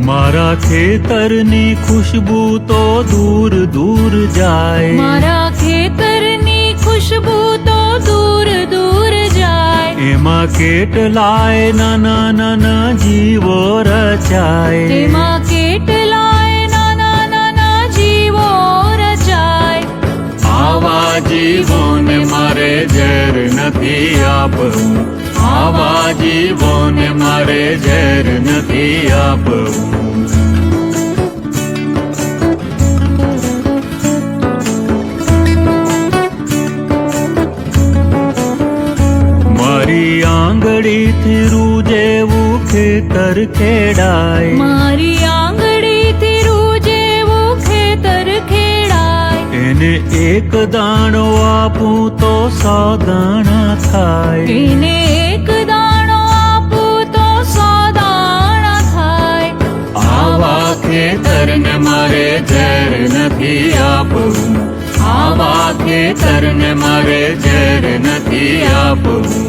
મારા ખેતરની ખુશ્બુ તો દૂર દૂર જાય, મારા ખેતરની ખુશ્બુ તો દૂર દૂર જાય, એમાં કેટલાય નાના નાના જીવો રચાય, તેમાં કેટલાય નાના નાના જીવો રચાય. આવા જીવોને મારે ઝેર નથી આપવું, આવા જીવોને મારે ઝેર નથી આપવું. મારી આંગળીથી રૂ જેવું ખેતર ખેડાય, મારી આંગળીથી રૂ જેવું ખેતર ખેડાય, એને એક દાણો આપું તો 100 દાણા થાય, એને એક દાણો આપું તો 100 દાણા થાય. આવા ખેતરને મારે ઝેર નથી આપવું, આવા ખેતરને મારે ઝેર નથી આપવું.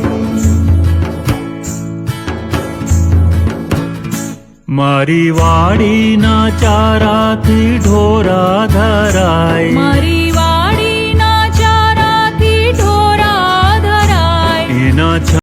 મારી વાડીના ચારાથી ઢોરા ધરાય, મારી